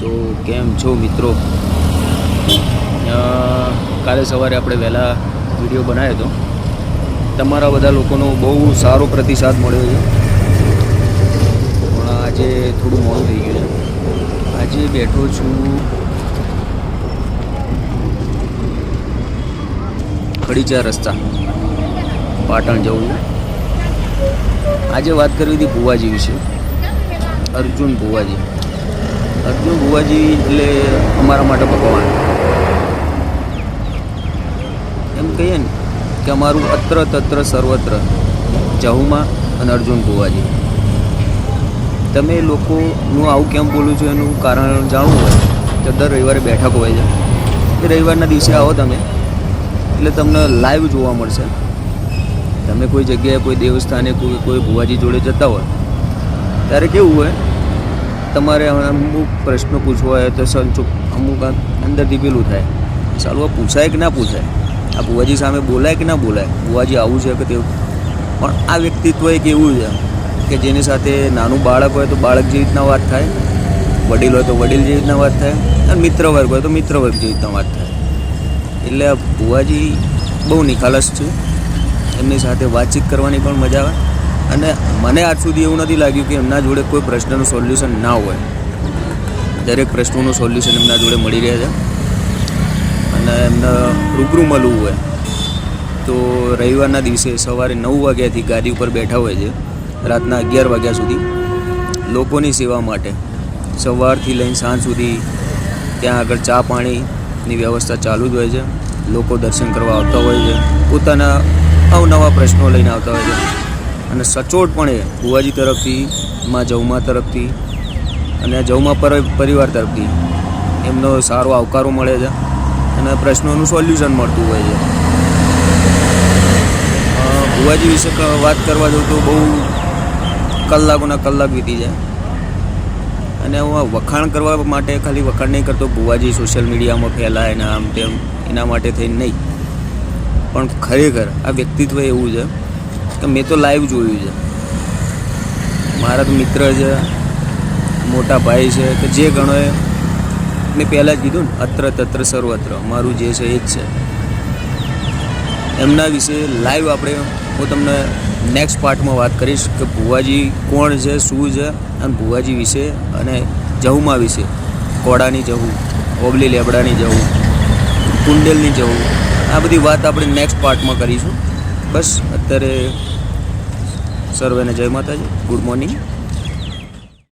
તો કેમ છો મિત્રો? કાલે સવારે આપણે વહેલા વિડીયો બનાવ્યો હતો. તમારા બધા લોકોનો બહુ સારો પ્રતિસાદ મળ્યો છે, પણ આજે થોડું મોડું થઈ ગયું છે. આજે બેઠો છું ખડીચા રસ્તા, પાટણ જવું. આજે વાત કરવી હતી ભુવાજી વિશે. અર્જુન ભુવાજી એટલે અમારા માટે ભગવાન એમ કહીએ ને કે અમારું અત્ર તત્ર સર્વત્ર જહુમાં અને અર્જુન ભુવાજી. તમે લોકોનું આવું કેમ બોલું છું એનું કારણ જાણવું હોય તો દર રવિવારે બેઠક હોય છે. એ રવિવારના દિવસે આવો તમે એટલે તમને લાઈવ જોવા મળશે. તમે કોઈ જગ્યાએ કોઈ દેવસ્થાને કોઈ ભુવાજી જોડે જતા હોય ત્યારે કેવું હોય, તમારે અમુક પ્રશ્નો પૂછવા હોય તો અમુક અંદરથી પેલું થાય, સારું આ પૂછાય કે ના પૂછાય, આ ભુવાજી સામે બોલાય કે ના બોલાય, ભુવાજી આવું છે કે તેવું. પણ આ વ્યક્તિત્વ એક એવું છે કે જેની સાથે નાનું બાળક હોય તો બાળક જેવી રીતના વાત થાય, વડીલ હોય તો વડીલ જેવી રીતના વાત થાય, અને મિત્ર વર્ગ હોય તો મિત્ર વર્ગ જેવી રીતના વાત થાય. એટલે આ ભુવાજી બહુ નિખાલસ છે, એમની સાથે વાતચીત કરવાની પણ મજા આવે. અને મને આજ સુધી એવું નથી લાગ્યું કે એમના જોડે કોઈ પ્રશ્નનું સોલ્યુશન ના હોય. દરેક પ્રશ્નોનું સોલ્યુશન એમના જોડે મળી રહે છે. અને એમને રૂબરૂ મળવું હોય તો રવિવારના દિવસે સવારે 9 વાગ્યાથી ગાદી ઉપર બેઠા હોય છે, રાતના 11 વાગ્યા સુધી લોકોની સેવા માટે. સવારથી લઈને સાંજ સુધી ત્યાં આગળ ચા પાણીની વ્યવસ્થા ચાલુ જ હોય છે. લોકો દર્શન કરવા આવતા હોય છે, પોતાના અવનવા પ્રશ્નો લઈને આવતા હોય છે. અને સચોટપણે ભુવાજી તરફથી, જહુમા તરફથી અને જહુમા પરિવાર તરફથી એમનો સારો આવકારો મળે છે અને પ્રશ્નોનું સોલ્યુશન મળતું હોય છે. ભુવાજી વિશે વાત કરવા જાઉં તો બહુ કલાકોના કલાક વીતી જાય. અને હું વખાણ કરવા માટે ખાલી વખાણ નહીં કરતો, ભુવાજી સોશિયલ મીડિયામાં ફેલાય ને આમ તેમ એના માટે થઈને નહીં, પણ ખરેખર આ વ્યક્તિત્વ એવું છે કે મેં તો લાઈવ જોયું છે. મારા તો મિત્ર છે, મોટા ભાઈ છે, કે જે ગણો એ મેં પહેલાં જ કીધું ને, અત્ર તત્ર સર્વત્ર મારું જે છે એ જ છે. એમના વિશે લાઈવ હું તમને નેક્સ્ટ પાર્ટમાં વાત કરીશ કે ભુવાજી કોણ છે, શું છે, અને ભુવાજી વિશે અને જહુમા વિશે, કોડાની જહુ, ઓબલી લેબડાની જહુ, કુંડેલની જહુ, આ બધી વાત આપણે નેક્સ્ટ પાર્ટમાં કરીશું. બસ અત્યારે સર્વેને જય માતાજી, ગુડ મોર્નિંગ.